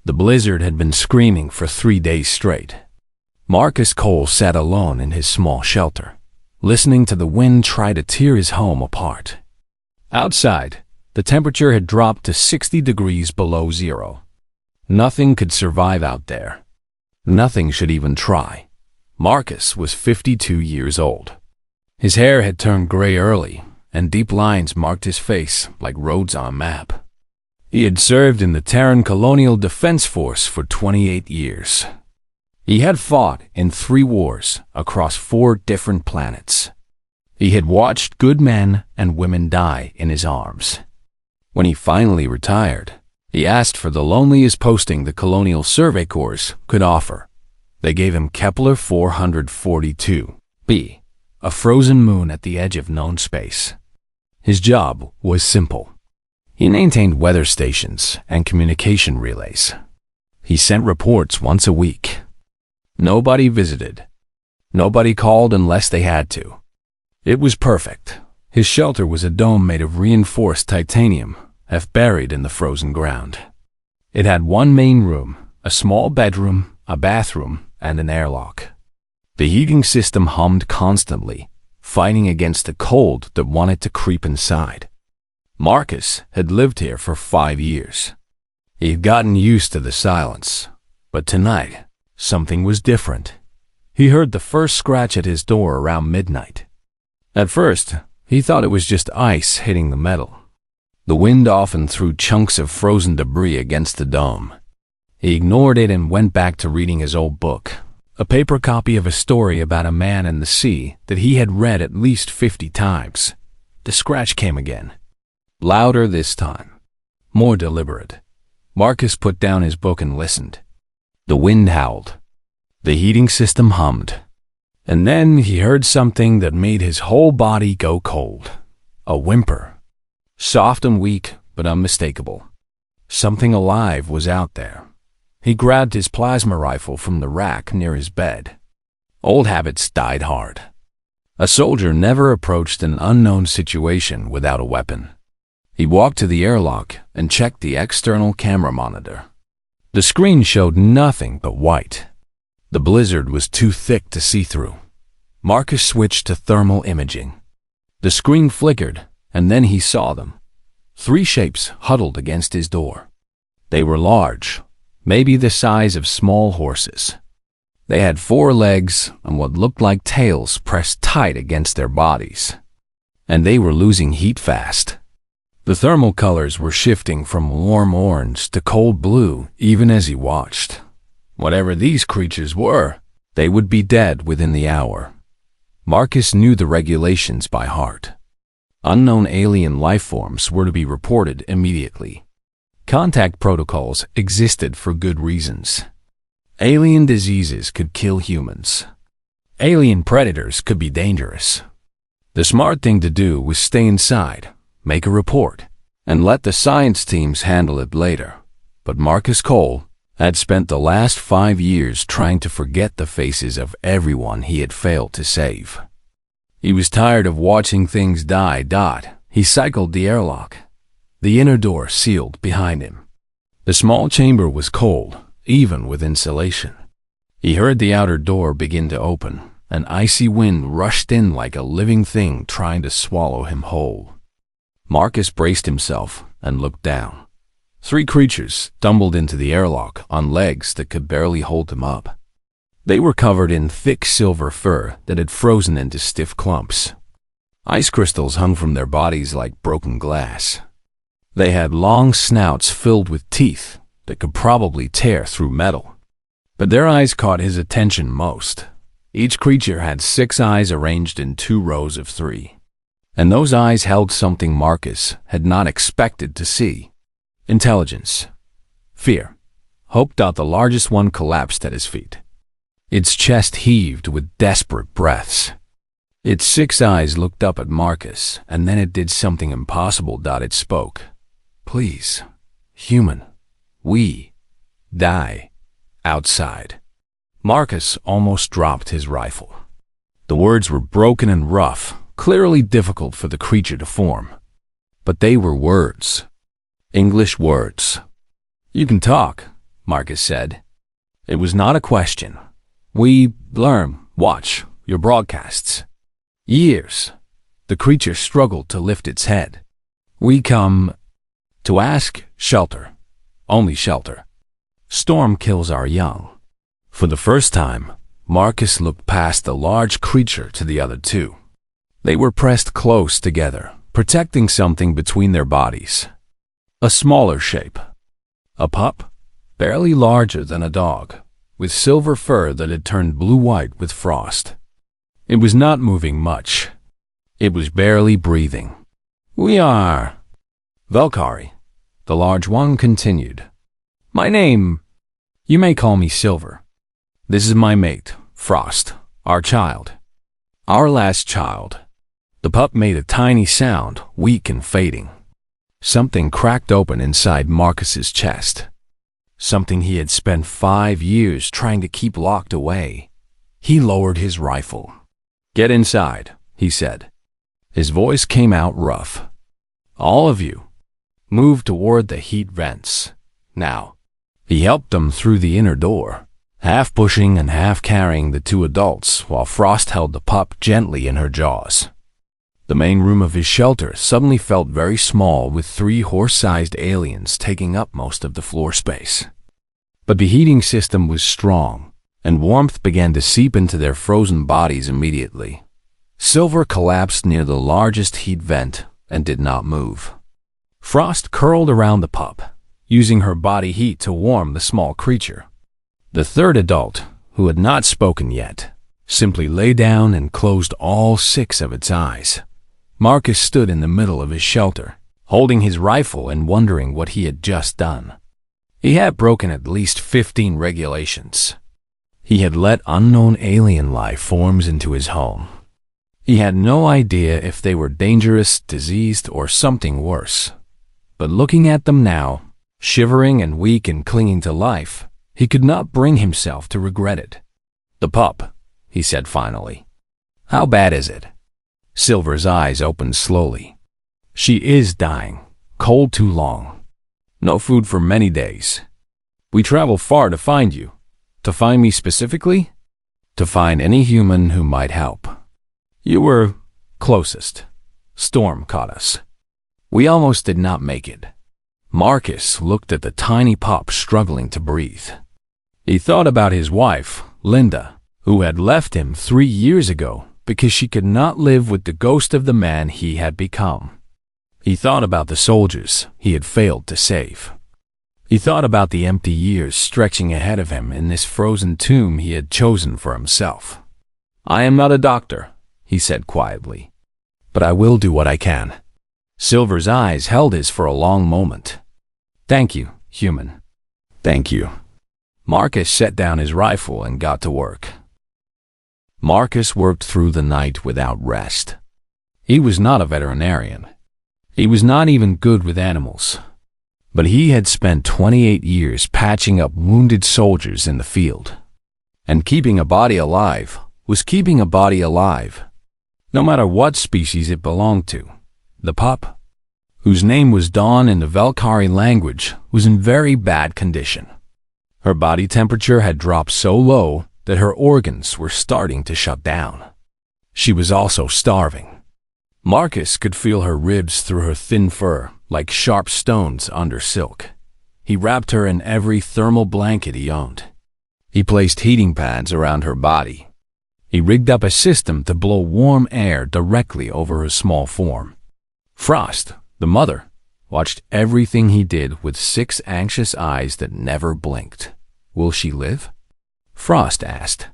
The blizzard had been screaming for 3 days straight. Marcus Cole sat alone in his small shelter, listening to the wind try to tear his home apart. Outside, the temperature had dropped to 60 degrees below zero. Nothing could survive out there. Nothing should even try. Marcus was 52 years old. His hair had turned gray early, and deep lines marked his face like roads on a map. He had served in the Terran Colonial Defense Force for 28 years. He had fought in 3 wars across 4 different planets. He had watched good men and women die in his arms. When he finally retired, he asked for the loneliest posting the Colonial Survey Corps could offer. They gave him Kepler 442b, a frozen moon at the edge of known space. His job was simple. He maintained weather stations and communication relays. He sent reports once a week. Nobody visited. Nobody called unless they had to. It was perfect. His shelter was a dome made of reinforced titanium, half buried in the frozen ground. It had 1 main room, a small bedroom, a bathroom, and an airlock. The heating system hummed constantly, fighting against the cold that wanted to creep inside. Marcus had lived here for 5 years. He had gotten used to the silence, but tonight, something was different. He heard the first scratch at his door around midnight. At first, he thought it was just ice hitting the metal. The wind often threw chunks of frozen debris against the dome. He ignored it and went back to reading his old book, a paper copy of a story about a man and the sea that he had read at least 50 times. The scratch came again. Louder this time. More deliberate. Marcus put down his book and listened. The wind howled. The heating system hummed. And then he heard something that made his whole body go cold. A whimper. Soft and weak, but unmistakable. Something alive was out there. He grabbed his plasma rifle from the rack near his bed. Old habits died hard. A soldier never approached an unknown situation without a weapon. He walked to the airlock and checked the external camera monitor. The screen showed nothing but white. The blizzard was too thick to see through. Marcus switched to thermal imaging. The screen flickered, and then he saw them. 3 shapes huddled against his door. They were large, maybe the size of small horses. They had 4 legs and what looked like tails pressed tight against their bodies. And they were losing heat fast. The thermal colors were shifting from warm orange to cold blue even as he watched. Whatever these creatures were, they would be dead within the hour. Marcus knew the regulations by heart. Unknown alien life forms were to be reported immediately. Contact protocols existed for good reasons. Alien diseases could kill humans. Alien predators could be dangerous. The smart thing to do was stay inside, make a report, and let the science teams handle it later. But Marcus Cole had spent the last 5 years trying to forget the faces of everyone he had failed to save. He was tired of watching things die. He cycled the airlock. The inner door sealed behind him. The small chamber was cold, even with insulation. He heard the outer door begin to open. An icy wind rushed in like a living thing trying to swallow him whole. Marcus braced himself and looked down. 3 creatures stumbled into the airlock on legs that could barely hold them up. They were covered in thick silver fur that had frozen into stiff clumps. Ice crystals hung from their bodies like broken glass. They had long snouts filled with teeth that could probably tear through metal. But their eyes caught his attention most. Each creature had 6 eyes arranged in 2 rows of 3. And those eyes held something Marcus had not expected to see. Intelligence. Fear. Hope. The largest one collapsed at his feet. Its chest heaved with desperate breaths. Its 6 eyes looked up at Marcus, and then it did something impossible. It spoke. Please, human, we die outside. Marcus almost dropped his rifle. The words were broken and rough, clearly difficult for the creature to form. But they were words. English words. You can talk, Marcus said. It was not a question. We watch your broadcasts. Years. The creature struggled to lift its head. We come to ask shelter. Only shelter. Storm kills our young. For the first time, Marcus looked past the large creature to the other two. They were pressed close together, protecting something between their bodies. A smaller shape. A pup, barely larger than a dog, with silver fur that had turned blue-white with frost. It was not moving much. It was barely breathing. We are Valkyrie, the large one continued. My name, you may call me Silver. This is my mate, Frost, our child. Our last child. The pup made a tiny sound, weak and fading. Something cracked open inside Marcus's chest. Something he had spent 5 years trying to keep locked away. He lowered his rifle. Get inside, he said. His voice came out rough. All of you, move toward the heat vents. Now. He helped them through the inner door, half pushing and half carrying the two adults while Frost held the pup gently in her jaws. The main room of his shelter suddenly felt very small, with 3 horse-sized aliens taking up most of the floor space. But the heating system was strong, and warmth began to seep into their frozen bodies immediately. Silver collapsed near the largest heat vent and did not move. Frost curled around the pup, using her body heat to warm the small creature. The third adult, who had not spoken yet, simply lay down and closed all 6 of its eyes. Marcus stood in the middle of his shelter, holding his rifle and wondering what he had just done. He had broken at least 15 regulations. He had let unknown alien life forms into his home. He had no idea if they were dangerous, diseased, or something worse. But looking at them now, shivering and weak and clinging to life, he could not bring himself to regret it. The pup, he said finally. How bad is it? Silver's eyes opened slowly. She is dying, cold too long. No food for many days. We traveled far to find you. To find me specifically? To find any human who might help. You were closest. Storm caught us. We almost did not make it. Marcus looked at the tiny pup struggling to breathe. He thought about his wife, Linda, who had left him 3 years ago because she could not live with the ghost of the man he had become. He thought about the soldiers he had failed to save. He thought about the empty years stretching ahead of him in this frozen tomb he had chosen for himself. I am not a doctor, he said quietly, but I will do what I can. Silver's eyes held his for a long moment. Thank you, human. Thank you. Marcus set down his rifle and got to work. Marcus worked through the night without rest. He was not a veterinarian. He was not even good with animals. But he had spent 28 years patching up wounded soldiers in the field. And keeping a body alive was keeping a body alive, no matter what species it belonged to. The pup, whose name was Dawn in the Valkyrie language, was in very bad condition. Her body temperature had dropped so low that her organs were starting to shut down. She was also starving. Marcus could feel her ribs through her thin fur, like sharp stones under silk. He wrapped her in every thermal blanket he owned. He placed heating pads around her body. He rigged up a system to blow warm air directly over her small form. Frost, the mother, watched everything he did with 6 anxious eyes that never blinked. Will she live? Frost asked.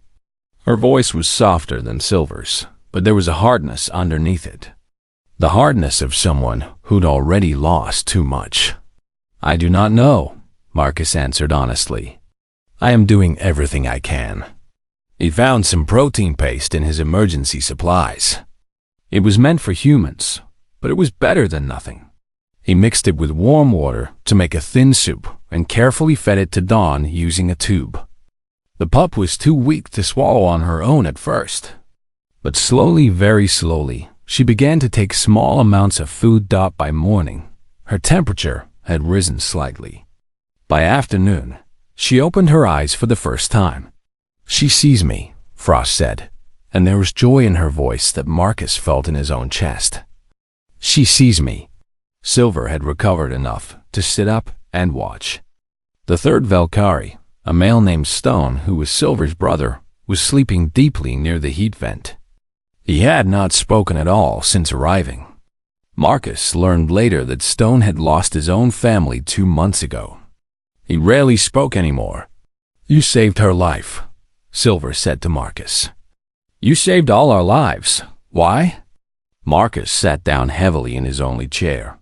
Her voice was softer than Silver's, but there was a hardness underneath it. The hardness of someone who'd already lost too much. I do not know, Marcus answered honestly. I am doing everything I can. He found some protein paste in his emergency supplies. It was meant for humans, but it was better than nothing. He mixed it with warm water to make a thin soup and carefully fed it to Dawn using a tube. The pup was too weak to swallow on her own at first. But slowly, very slowly, she began to take small amounts of food. By morning, her temperature had risen slightly. By afternoon, She opened her eyes for the first time. "She sees me," Frost said, and there was joy in her voice that Marcus felt in his own chest. "She sees me." Silver had recovered enough to sit up and watch. The third Valkyrie, a male named Stone, who was Silver's brother, was sleeping deeply near the heat vent. He had not spoken at all since arriving. Marcus learned later that Stone had lost his own family 2 months ago. He rarely spoke anymore. "You saved her life," Silver said to Marcus. "You saved all our lives. Why?" Marcus sat down heavily in his only chair.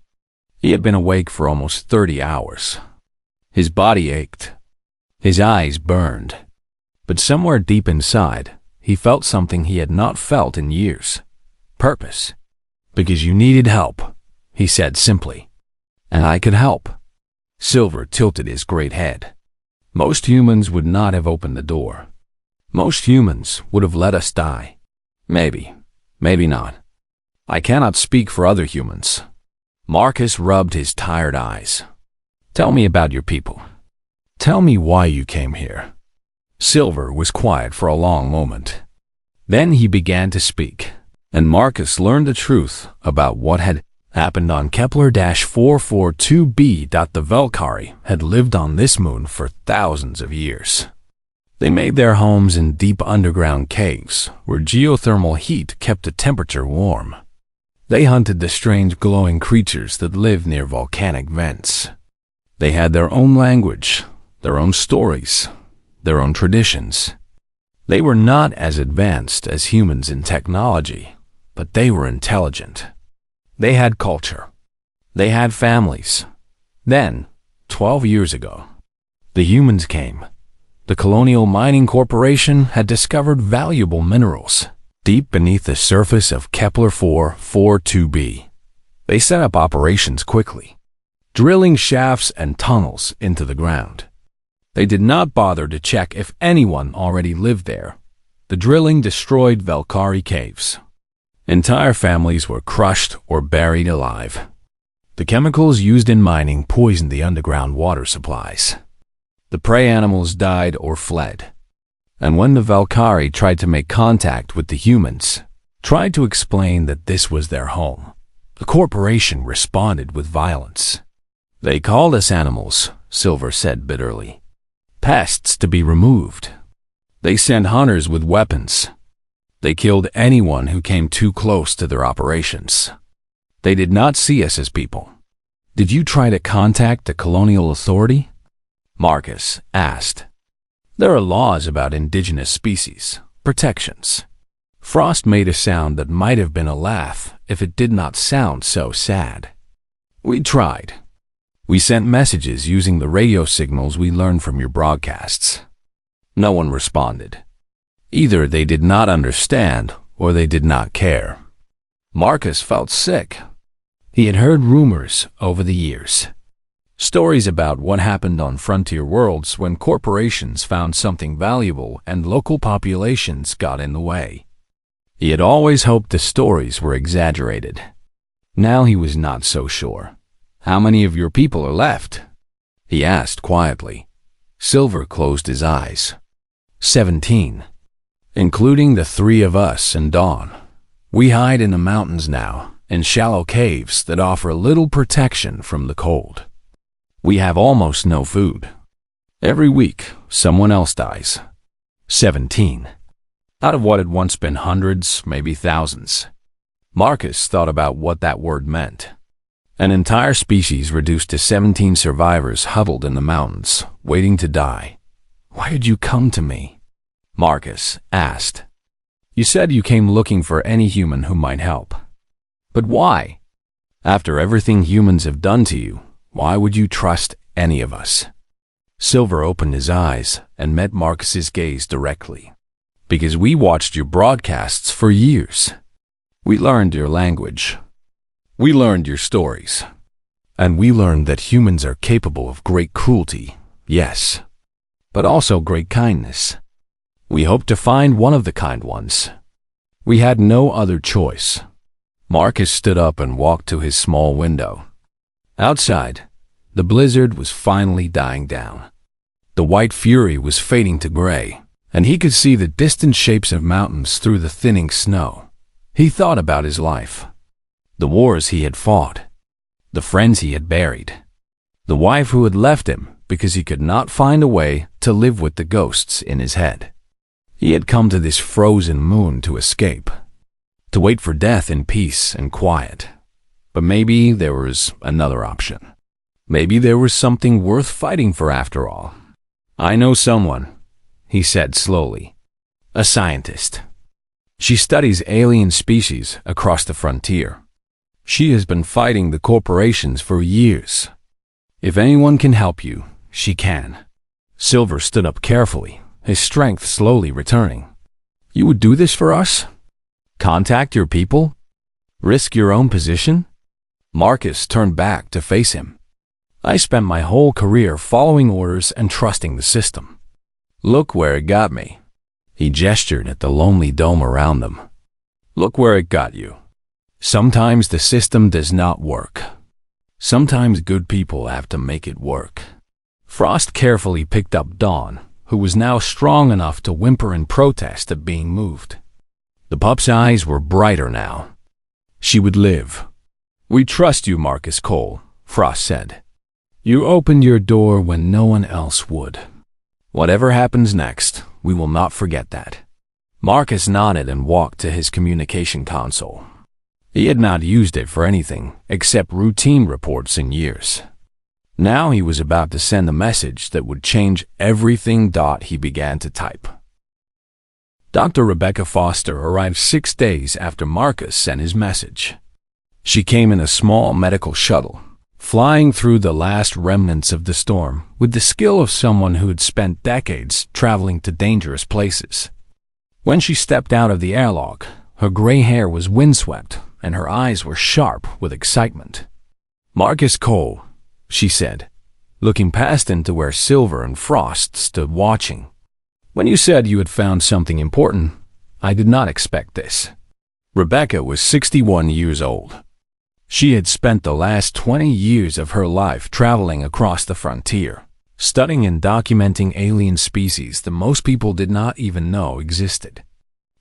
He had been awake for almost 30 hours. His body ached. His eyes burned. But somewhere deep inside, he felt something he had not felt in years. Purpose. "Because you needed help," he said simply. "And I could help." Silver tilted his great head. "Most humans would not have opened the door. Most humans would have let us die. Maybe, maybe not. I cannot speak for other humans." Marcus rubbed his tired eyes. "Tell me about your people. Tell me why you came here." Silver was quiet for a long moment. Then he began to speak, and Marcus learned the truth about what had happened on Kepler-442b. The Valkyrie had lived on this moon for thousands of years. They made their homes in deep underground caves where geothermal heat kept the temperature warm. They hunted the strange glowing creatures that lived near volcanic vents. They had their own language, their own stories, their own traditions. They were not as advanced as humans in technology, but they were intelligent. They had culture. They had families. Then, 12 years ago, the humans came. The Colonial Mining Corporation had discovered valuable minerals deep beneath the surface of Kepler-442b. They set up operations quickly, drilling shafts and tunnels into the ground. They did not bother to check if anyone already lived there. The drilling destroyed Valkyrie caves. Entire families were crushed or buried alive. The chemicals used in mining poisoned the underground water supplies. The prey animals died or fled. And when the Valkyrie tried to make contact with the humans, tried to explain that this was their home, the corporation responded with violence. "They called us animals," Silver said bitterly. "Pests to be removed. They sent hunters with weapons. They killed anyone who came too close to their operations. They did not see us as people." "Did you try to contact the Colonial Authority?" Marcus asked. "There are laws about indigenous species, protections." Frost made a sound that might have been a laugh if it did not sound so sad. "We tried. We sent messages using the radio signals we learned from your broadcasts. No one responded. Either they did not understand or they did not care." Marcus felt sick. He had heard rumors over the years. Stories about what happened on frontier worlds when corporations found something valuable and local populations got in the way. He had always hoped the stories were exaggerated. Now he was not so sure. "How many of your people are left?" he asked quietly. Silver closed his eyes. 17. Including the 3 of us and Dawn. We hide in the mountains now, in shallow caves that offer little protection from the cold. We have almost no food. Every week, someone else dies. 17. Out of what had once been hundreds, maybe thousands. Marcus thought about what that word meant. An entire species reduced to 17 survivors huddled in the mountains, waiting to die. "Why did you come to me?" Marcus asked. "You said you came looking for any human who might help. But why? After everything humans have done to you, why would you trust any of us?" Silver opened his eyes and met Marcus's gaze directly. "Because we watched your broadcasts for years. We learned your language. We learned your stories. And we learned that humans are capable of great cruelty, yes, but also great kindness. We hope to find one of the kind ones. We had no other choice." Marcus stood up and walked to his small window. Outside, the blizzard was finally dying down. The white fury was fading to gray, and he could see the distant shapes of mountains through the thinning snow. He thought about his life, the wars he had fought, the friends he had buried, the wife who had left him because he could not find a way to live with the ghosts in his head. He had come to this frozen moon to escape, to wait for death in peace and quiet. But maybe there was another option. Maybe there was something worth fighting for after all. "I know someone," he said slowly. "A scientist. She studies alien species across the frontier. She has been fighting the corporations for years. If anyone can help you, she can." Silver stood up carefully, his strength slowly returning. "You would do this for us? Contact your people? Risk your own position?" Marcus turned back to face him. "I spent my whole career following orders and trusting the system. Look where it got me." He gestured at the lonely dome around them. "Look where it got you. Sometimes the system does not work. Sometimes good people have to make it work." Frost carefully picked up Dawn, who was now strong enough to whimper in protest at being moved. The pup's eyes were brighter now. She would live. "We trust you, Marcus Cole," Frost said. "You opened your door when no one else would. Whatever happens next, we will not forget that." Marcus nodded and walked to his communication console. He had not used it for anything except routine reports in years. Now he was about to send a message that would change everything. He began to type. Dr. Rebecca Foster arrived 6 days after Marcus sent his message. She came in a small medical shuttle, flying through the last remnants of the storm with the skill of someone who had spent decades traveling to dangerous places. When she stepped out of the airlock, her gray hair was windswept and her eyes were sharp with excitement. "Marcus Cole," she said, looking past into where Silver and Frost stood watching. "When you said you had found something important, I did not expect this." Rebecca was 61 years old. She had spent the last 20 years of her life traveling across the frontier, studying and documenting alien species that most people did not even know existed.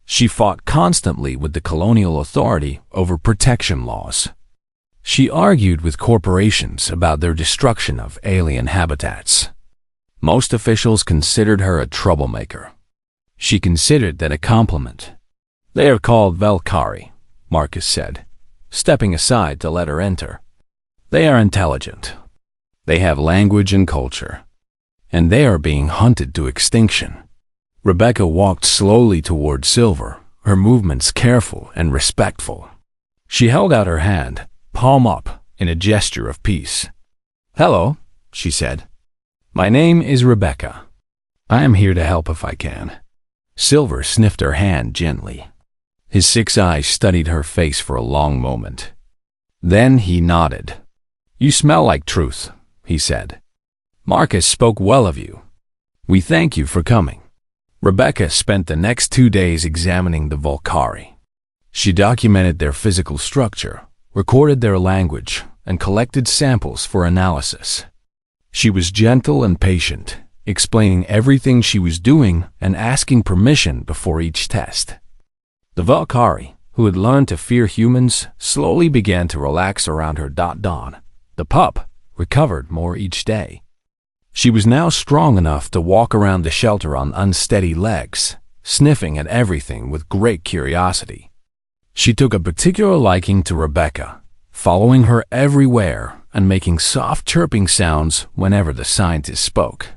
She fought constantly with the colonial authority over protection laws. She argued with corporations about their destruction of alien habitats. Most officials considered her a troublemaker. She considered that a compliment. "They are called Valkyrie," Marcus said, stepping aside to let her enter. "They are intelligent. They have language and culture. And they are being hunted to extinction." Rebecca walked slowly toward Silver, her movements careful and respectful. She held out her hand, palm up, in a gesture of peace. "Hello," she said. "My name is Rebecca. I am here to help if I can." Silver sniffed her hand gently. His 6 eyes studied her face for a long moment. Then he nodded. "You smell like truth," he said. "Marcus spoke well of you. We thank you for coming." Rebecca spent the next 2 days examining the Valkyrie. She documented their physical structure, recorded their language, and collected samples for analysis. She was gentle and patient, explaining everything she was doing and asking permission before each test. The Valkyrie, who had learned to fear humans, slowly began to relax around her. Dawn, the pup, recovered more each day. She was now strong enough to walk around the shelter on unsteady legs, sniffing at everything with great curiosity. She took a particular liking to Rebecca, following her everywhere and making soft chirping sounds whenever the scientist spoke.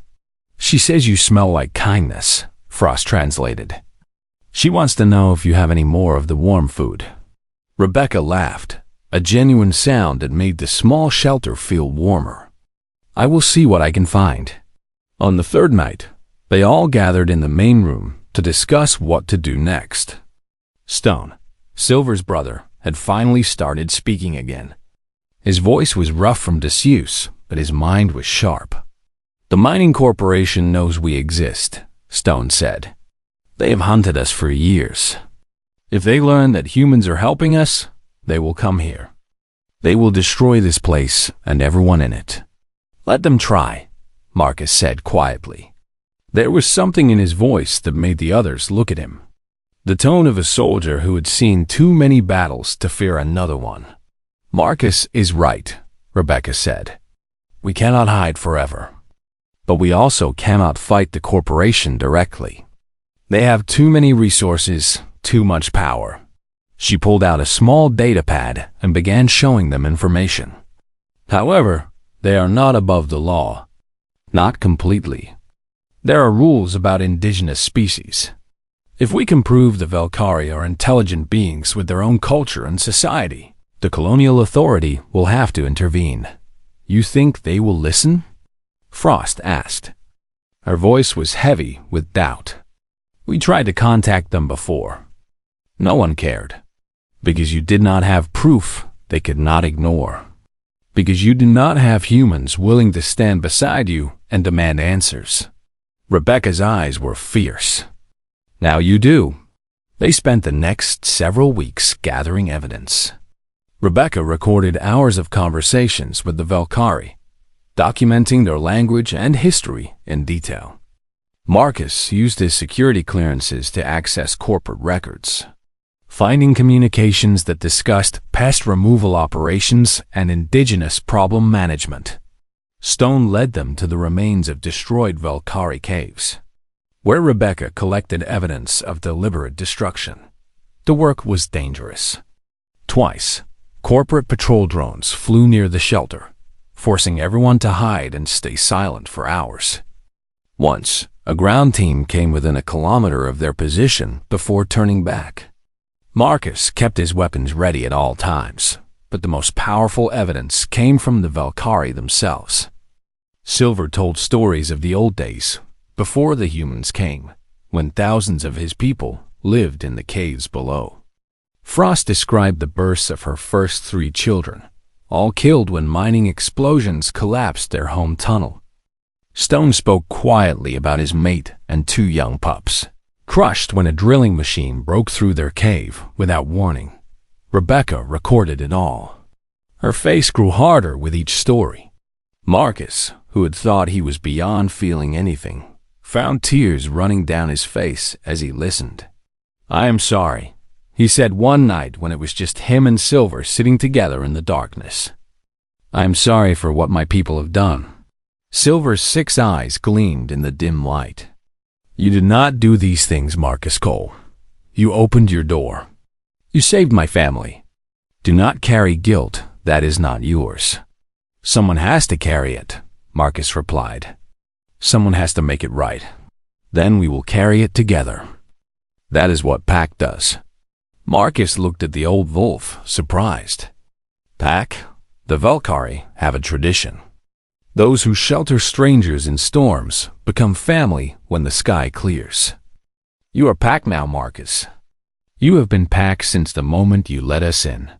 "She says you smell like kindness," Frost translated. "She wants to know if you have any more of the warm food." Rebecca laughed, a genuine sound that made the small shelter feel warmer. "I will see what I can find." On the 3rd night, they all gathered in the main room to discuss what to do next. Stone, Silver's brother, had finally started speaking again. His voice was rough from disuse, but his mind was sharp. "The mining corporation knows we exist," Stone said. "They have hunted us for years. If they learn that humans are helping us, they will come here. They will destroy this place and everyone in it. Let them try. Marcus said quietly. There was something in his voice that made the others look at him. The tone of a soldier who had seen too many battles to fear another one. Marcus is right, Rebecca said. We cannot hide forever. But we also cannot fight the corporation directly. They have too many resources, too much power. She pulled out a small data pad and began showing them information. However, they are not above the law. Not completely. There are rules about indigenous species. If we can prove the Valkyrie are intelligent beings with their own culture and society, the colonial authority will have to intervene. You think they will listen? Frost asked. Her voice was heavy with doubt. We tried to contact them before. No one cared. Because you did not have proof they could not ignore. Because you do not have humans willing to stand beside you and demand answers. Rebecca's eyes were fierce. Now you do. They spent the next several weeks gathering evidence. Rebecca recorded hours of conversations with the Valkyrie, documenting their language and history in detail. Marcus used his security clearances to access corporate records, finding communications that discussed pest removal operations and indigenous problem management. Stone led them to the remains of destroyed Valkyrie caves, where Rebecca collected evidence of deliberate destruction. The work was dangerous. Twice, corporate patrol drones flew near the shelter, forcing everyone to hide and stay silent for hours. Once, a ground team came within a kilometer of their position before turning back. Marcus kept his weapons ready at all times, but the most powerful evidence came from the Valkyrie themselves. Silver told stories of the old days, before the humans came, when thousands of his people lived in the caves below. Frost described the births of her first 3 children, all killed when mining explosions collapsed their home tunnel. Stone spoke quietly about his mate and 2 young pups, crushed when a drilling machine broke through their cave without warning. Rebecca recorded it all. Her face grew harder with each story. Marcus, who had thought he was beyond feeling anything, found tears running down his face as he listened. I am sorry, he said one night when it was just him and Silver sitting together in the darkness. I am sorry for what my people have done. Silver's 6 eyes gleamed in the dim light. You did not do these things, Marcus Cole. You opened your door. You saved my family. Do not carry guilt that is not yours. Someone has to carry it, Marcus replied. Someone has to make it right. Then we will carry it together. That is what Pack does. Marcus looked at the old wolf, surprised. Pack, the Valkyrie, have a tradition. Those who shelter strangers in storms become family when the sky clears. You are Pack now, Marcus. You have been Pack since the moment you let us in.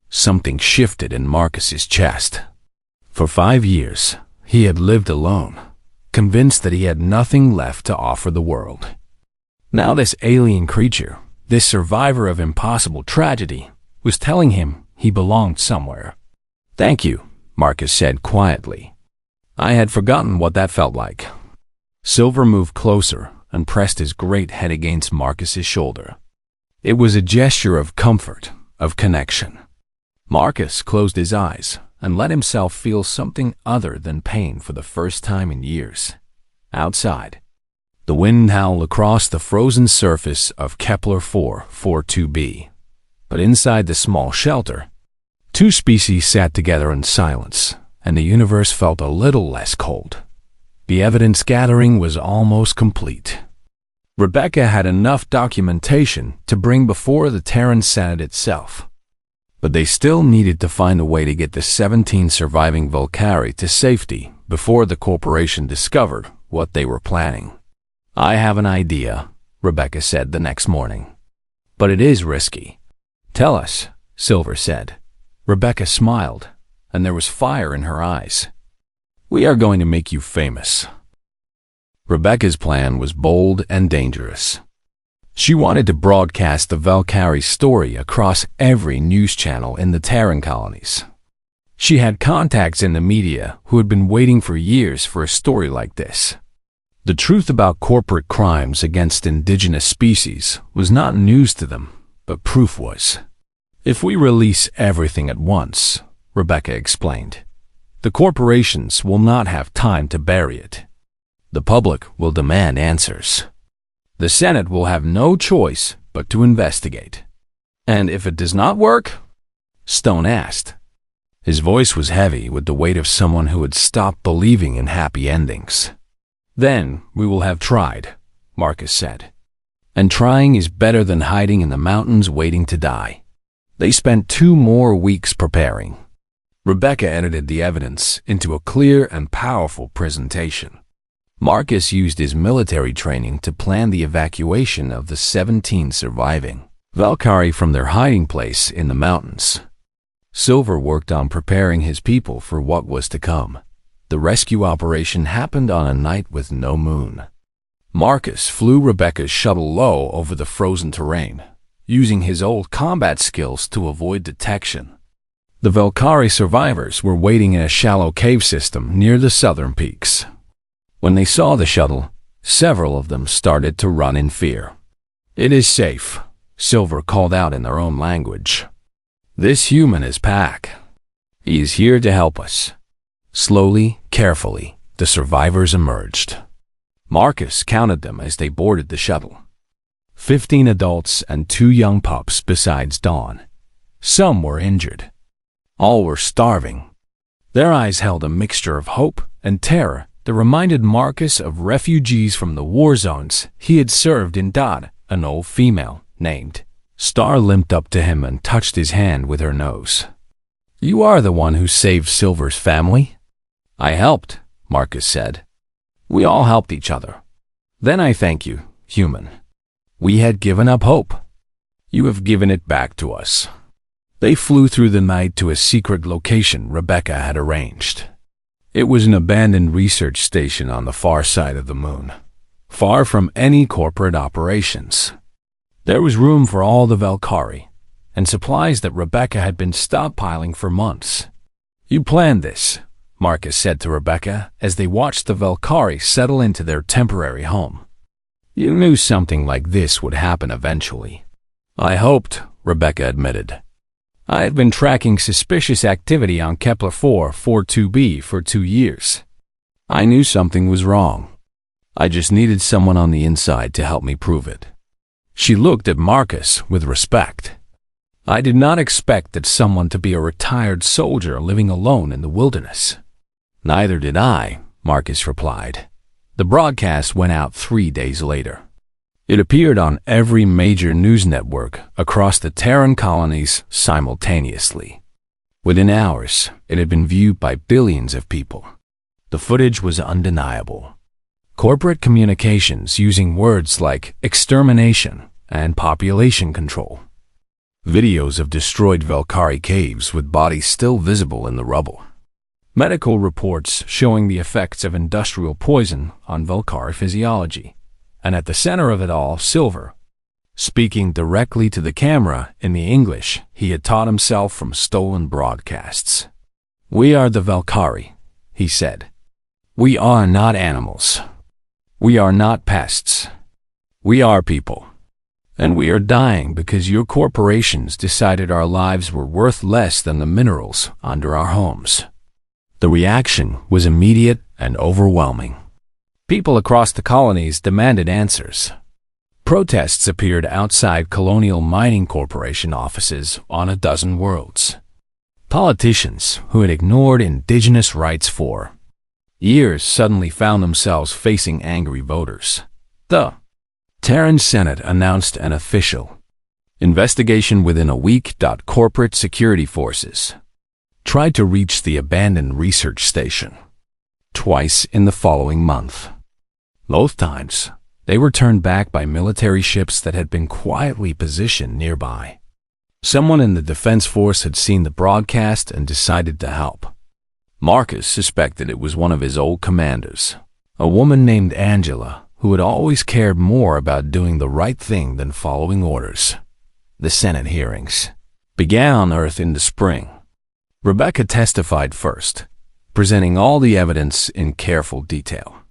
Something shifted in Marcus's chest. For 5 years, he had lived alone, convinced that he had nothing left to offer the world. Now this alien creature, this survivor of impossible tragedy, was telling him he belonged somewhere. Thank you, Marcus said quietly. I had forgotten what that felt like. Silver moved closer and pressed his great head against Marcus's shoulder. It was a gesture of comfort, of connection. Marcus closed his eyes and let himself feel something other than pain for the first time in years. Outside, the wind howled across the frozen surface of Kepler 442b. But inside the small shelter, 2 species sat together in silence, and the universe felt a little less cold. The evidence gathering was almost complete. Rebecca had enough documentation to bring before the Terran Senate itself. But they still needed to find a way to get the 17 surviving Valkyrie to safety before the corporation discovered what they were planning. I have an idea, Rebecca said the next morning. But it is risky. Tell us, Silver said. Rebecca smiled, and there was fire in her eyes. We are going to make you famous. Rebecca's plan was bold and dangerous. She wanted to broadcast the Valkyrie story across every news channel in the Terran colonies. She had contacts in the media who had been waiting for years for a story like this. The truth about corporate crimes against indigenous species was not news to them, but proof was. If we release everything at once, Rebecca explained, the corporations will not have time to bury it. The public will demand answers. The Senate will have no choice but to investigate. And if it does not work? Stone asked. His voice was heavy with the weight of someone who had stopped believing in happy endings. Then we will have tried, Marcus said. And trying is better than hiding in the mountains waiting to die. They spent 2 more weeks preparing. Rebecca edited the evidence into a clear and powerful presentation. Marcus used his military training to plan the evacuation of the 17 surviving Valkyrie from their hiding place in the mountains. Silver worked on preparing his people for what was to come. The rescue operation happened on a night with no moon. Marcus flew Rebecca's shuttle low over the frozen terrain, using his old combat skills to avoid detection. The Valkyrie survivors were waiting in a shallow cave system near the southern peaks. When they saw the shuttle, several of them started to run in fear. It is safe, Silver called out in their own language. This human is Pac. He is here to help us. Slowly, carefully, the survivors emerged. Marcus counted them as they boarded the shuttle. 15 adults and 2 young pups besides Dawn. Some were injured. All were starving. Their eyes held a mixture of hope and terror that reminded Marcus of refugees from the war zones he had served in. An old female named Star limped up to him and touched his hand with her nose. You are the one who saved Silver's family? I helped, Marcus said. We all helped each other. Then I thank you, human. We had given up hope. You have given it back to us. They flew through the night to a secret location Rebecca had arranged. It was an abandoned research station on the far side of the moon, far from any corporate operations. There was room for all the Valkyrie, and supplies that Rebecca had been stockpiling for months. You planned this, Marcus said to Rebecca as they watched the Valkyrie settle into their temporary home. You knew something like this would happen eventually. I hoped, Rebecca admitted. I had been tracking suspicious activity on Kepler 442b for 2 years. I knew something was wrong. I just needed someone on the inside to help me prove it. She looked at Marcus with respect. I did not expect that someone to be a retired soldier living alone in the wilderness. Neither did I, Marcus replied. The broadcast went out 3 days later. It appeared on every major news network across the Terran colonies simultaneously. Within hours, it had been viewed by billions of people. The footage was undeniable. Corporate communications using words like extermination and population control. Videos of destroyed Valkyrie caves with bodies still visible in the rubble. Medical reports showing the effects of industrial poison on Valkyrie physiology. And at the center of it all, Silver, speaking directly to the camera in the English he had taught himself from stolen broadcasts. We are the Valkyrie, he said. We are not animals. We are not pests. We are people. And we are dying because your corporations decided our lives were worth less than the minerals under our homes. The reaction was immediate and overwhelming. People across the colonies demanded answers. Protests appeared outside Colonial Mining Corporation offices on a dozen worlds. Politicians who had ignored indigenous rights for years suddenly found themselves facing angry voters. The Terran Senate announced an official investigation within a week. Corporate security forces tried to reach the abandoned research station twice in the following month. Both times, they were turned back by military ships that had been quietly positioned nearby. Someone in the Defense Force had seen the broadcast and decided to help. Marcus suspected it was one of his old commanders, a woman named Angela, who had always cared more about doing the right thing than following orders. The Senate hearings began on Earth in the spring. Rebecca testified first, presenting all the evidence in careful detail.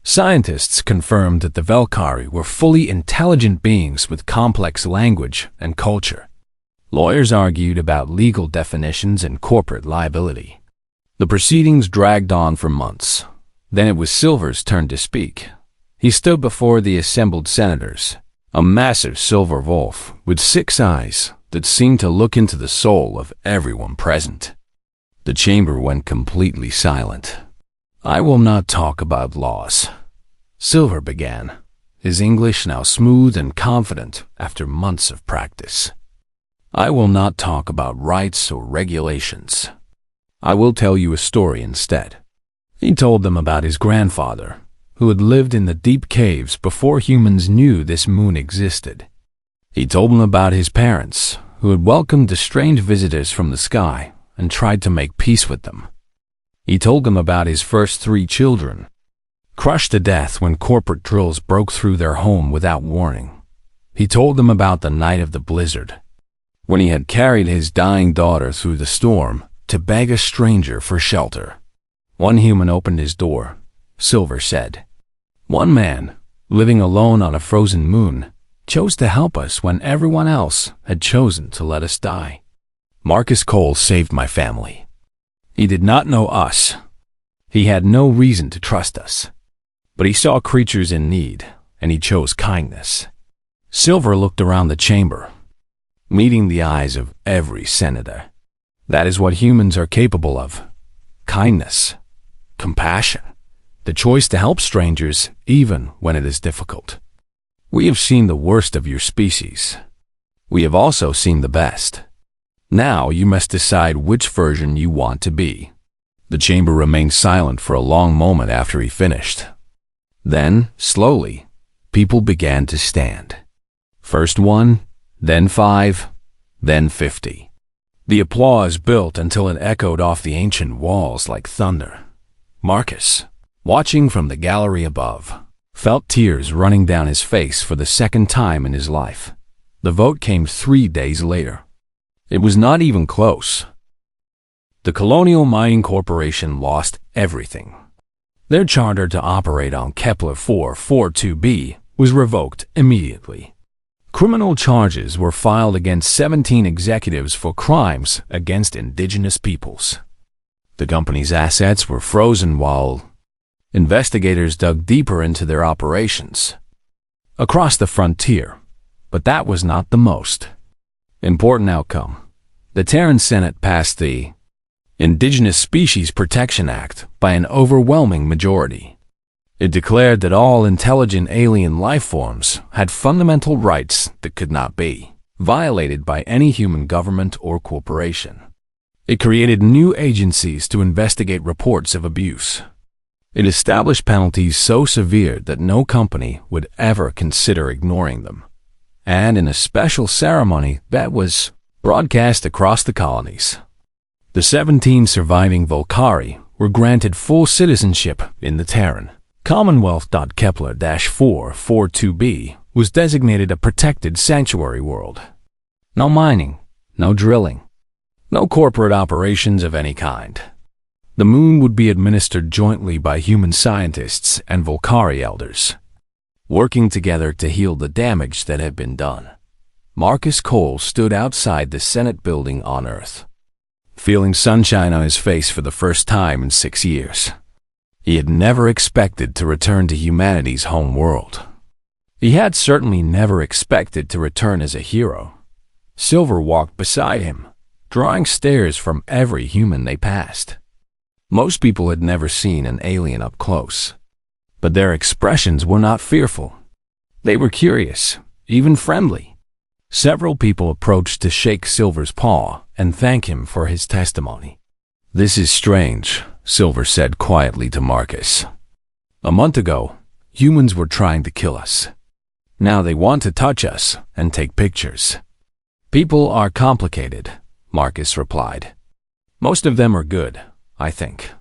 Scientists confirmed that the Valkyrie were fully intelligent beings with complex language and culture. Lawyers argued about legal definitions and corporate liability. The proceedings dragged on for months. Then it was Silver's turn to speak. He stood before the assembled senators, a massive silver wolf with 6 eyes that seemed to look into the soul of everyone present. The chamber went completely silent. "I will not talk about laws," Silver began, his English now smooth and confident after months of practice. "I will not talk about rights or regulations. I will tell you a story instead." He told them about his grandfather, who had lived in the deep caves before humans knew this moon existed. He told them about his parents, who had welcomed the strange visitors from the sky and tried to make peace with them. He told them about his first 3 children, crushed to death when corporate drills broke through their home without warning. He told them about the night of the blizzard, when he had carried his dying daughter through the storm to beg a stranger for shelter. One human opened his door, Silver said. One man, living alone on a frozen moon, chose to help us when everyone else had chosen to let us die. Marcus Cole saved my family. He did not know us. He had no reason to trust us. But he saw creatures in need, and he chose kindness. Silver looked around the chamber, meeting the eyes of every senator. That is what humans are capable of. Kindness, compassion, the choice to help strangers even when it is difficult. We have seen the worst of your species. We have also seen the best. Now you must decide which version you want to be. The chamber remained silent for a long moment after he finished. Then, slowly, people began to stand. First 1, then 5, then 50. The applause built until it echoed off the ancient walls like thunder. Marcus, watching from the gallery above, felt tears running down his face for the second time in his life. The vote came 3 days later. It was not even close. The Colonial Mining Corporation lost everything. Their charter to operate on Kepler 442b was revoked immediately. Criminal charges were filed against 17 executives for crimes against indigenous peoples. The company's assets were frozen while investigators dug deeper into their operations across the frontier. But that was not the most important outcome. The Terran Senate passed the Indigenous Species Protection Act by an overwhelming majority. It declared that all intelligent alien life forms had fundamental rights that could not be violated by any human government or corporation. It created new agencies to investigate reports of abuse. It established penalties so severe that no company would ever consider ignoring them. And in a special ceremony that was broadcast across the colonies, the 17 surviving Valkyrie were granted full citizenship in the Terran Commonwealth. Kepler-442b was designated a protected sanctuary world. No mining, no drilling, no corporate operations of any kind. The moon would be administered jointly by human scientists and Valkyrie elders, working together to heal the damage that had been done. Marcus Cole stood outside the Senate building on Earth, feeling sunshine on his face for the first time in 6 years. He had never expected to return to humanity's home world. He had certainly never expected to return as a hero. Silver walked beside him, drawing stares from every human they passed. Most people had never seen an alien up close, but their expressions were not fearful. They were curious, even friendly. Several people approached to shake Silver's paw and thank him for his testimony. "This is strange," Silver said quietly to Marcus. "A month ago, humans were trying to kill us. Now they want to touch us and take pictures." "People are complicated," Marcus replied. "Most of them are good, I think.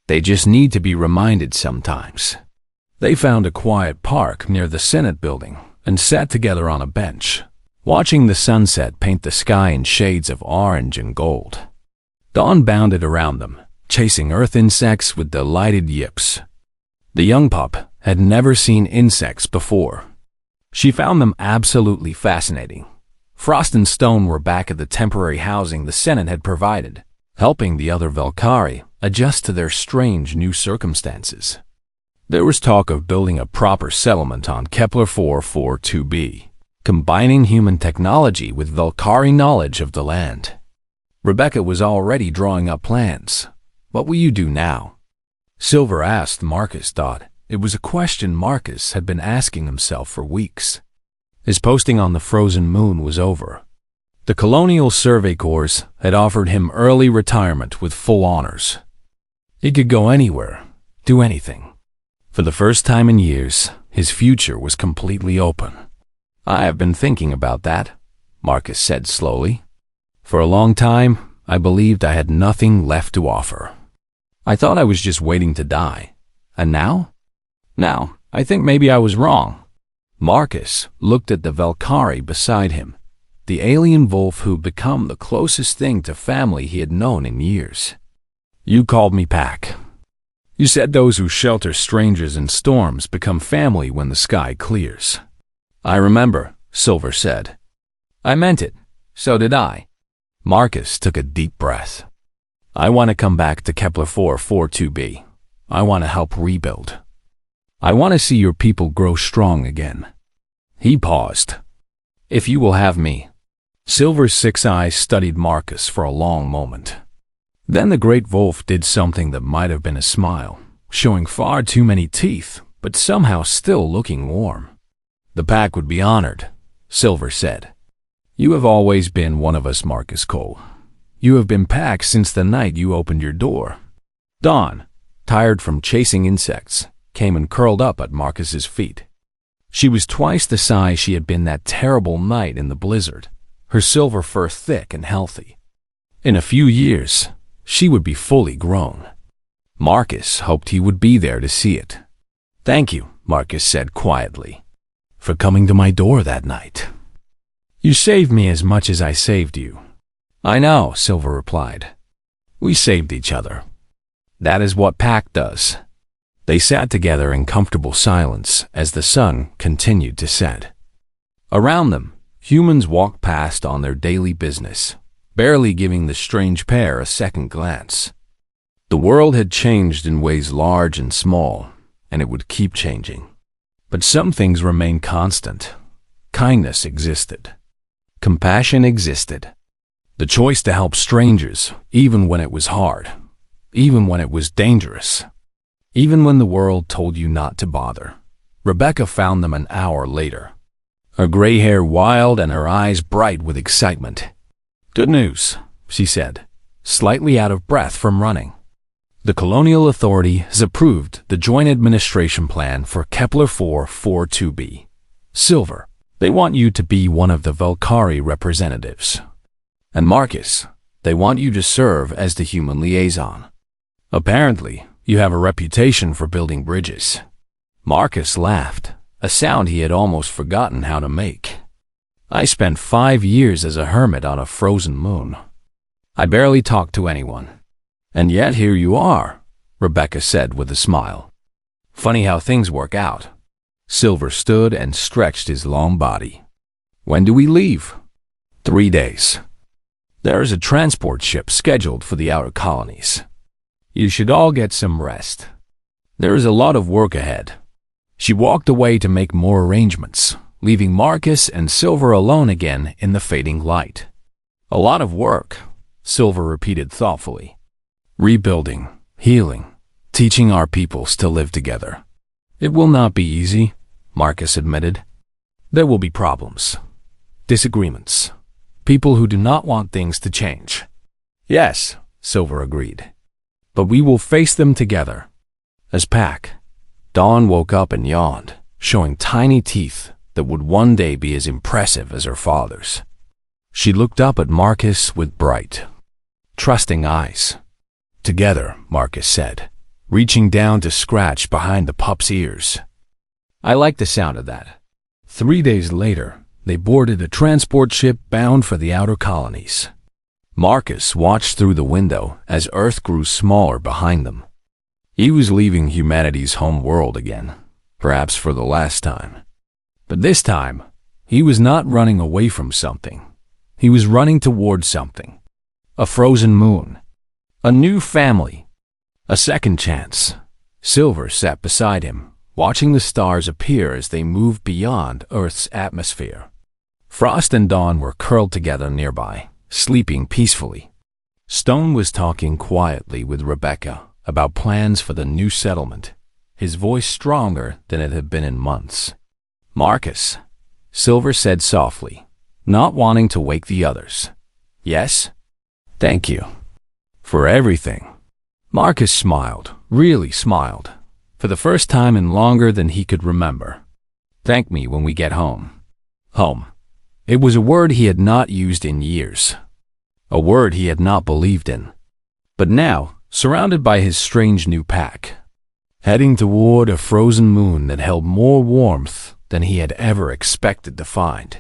They just need to be reminded sometimes." They found a quiet park near the Senate building and sat together on a bench, watching the sunset paint the sky in shades of orange and gold. Dawn bounded around them, chasing earth insects with delighted yips. The young pup had never seen insects before. She found them absolutely fascinating. Frost and Stone were back at the temporary housing the Senate had provided, helping the other Valkyrie adjust to their strange new circumstances. There was talk of building a proper settlement on Kepler 442b, combining human technology with Valkyrie knowledge of the land. Rebecca was already drawing up plans. What will you do now? Silver asked. Marcus thought it was a question Marcus had been asking himself for weeks. His posting on the frozen moon was over. The Colonial Survey Corps had offered him early retirement with full honors. He could go anywhere, do anything. For the first time in years, his future was completely open. I have been thinking about that, Marcus said slowly. For a long time, I believed I had nothing left to offer. I thought I was just waiting to die. And now? Now, I think maybe I was wrong. Marcus looked at the Valkyrie beside him, the alien wolf who'd become the closest thing to family he had known in years. You called me Pack. You said those who shelter strangers in storms become family when the sky clears. I remember, Silver said. I meant it. So did I. Marcus took a deep breath. I want to come back to Kepler 442b. I want to help rebuild. I want to see your people grow strong again. He paused. If you will have me. Silver's 6 eyes studied Marcus for a long moment. Then the great wolf did something that might have been a smile, showing far too many teeth, but somehow still looking warm. The pack would be honored, Silver said. You have always been one of us, Marcus Cole. You have been Pack since the night you opened your door. Dawn, tired from chasing insects, came and curled up at Marcus's feet. She was twice the size she had been that terrible night in the blizzard, her silver fur thick and healthy. In a few years, she would be fully grown. Marcus hoped he would be there to see it. Thank you, Marcus said quietly, for coming to my door that night. You saved me as much as I saved you. I know, Silver replied. We saved each other. That is what Pack does. They sat together in comfortable silence as the sun continued to set. Around them, humans walked past on their daily business, barely giving the strange pair a second glance. The world had changed in ways large and small, and it would keep changing. But some things remained constant. Kindness existed. Compassion existed. The choice to help strangers, even when it was hard, even when it was dangerous, even when the world told you not to bother. Rebecca found them an hour later, her gray hair wild and her eyes bright with excitement. Good news, she said, slightly out of breath from running. The Colonial Authority has approved the Joint Administration Plan for Kepler 442b. Silver, they want you to be one of the Valkyrie representatives. And Marcus, they want you to serve as the human liaison. Apparently, you have a reputation for building bridges. Marcus laughed, a sound he had almost forgotten how to make. I spent 5 years as a hermit on a frozen moon. I barely talked to anyone. And yet here you are, Rebecca said with a smile. Funny how things work out. Silver stood and stretched his long body. When do we leave? 3 days. There is a transport ship scheduled for the outer colonies. You should all get some rest. There is a lot of work ahead. She walked away to make more arrangements, leaving Marcus and Silver alone again in the fading light. A lot of work, Silver repeated thoughtfully. Rebuilding, healing, teaching our peoples to live together. It will not be easy, Marcus admitted. There will be problems, disagreements, people who do not want things to change. Yes, Silver agreed. But we will face them together. As Pack, Dawn woke up and yawned, showing tiny teeth that would one day be as impressive as her father's. She looked up at Marcus with bright, trusting eyes. Together, Marcus said, reaching down to scratch behind the pup's ears. I like the sound of that. 3 days later, they boarded a transport ship bound for the outer colonies. Marcus watched through the window as Earth grew smaller behind them. He was leaving humanity's home world again, perhaps for the last time. But this time, he was not running away from something. He was running towards something. A frozen moon. A new family. A second chance. Silver sat beside him, watching the stars appear as they moved beyond Earth's atmosphere. Frost and Dawn were curled together nearby, sleeping peacefully. Stone was talking quietly with Rebecca about plans for the new settlement, his voice stronger than it had been in months. "Marcus," Silver said softly, not wanting to wake the others. "Yes?" "Thank you. For everything." Marcus smiled, really smiled, for the first time in longer than he could remember. "Thank me when we get home." Home. It was a word he had not used in years. A word he had not believed in. But now, surrounded by his strange new pack, heading toward a frozen moon that held more warmth than he had ever expected to find.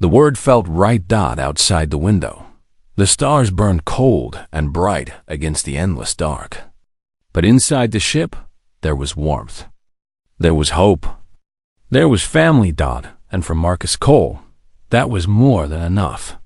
The word felt right outside the window. The stars burned cold and bright against the endless dark. But inside the ship, there was warmth. There was hope. There was family, and for Marcus Cole, that was more than enough.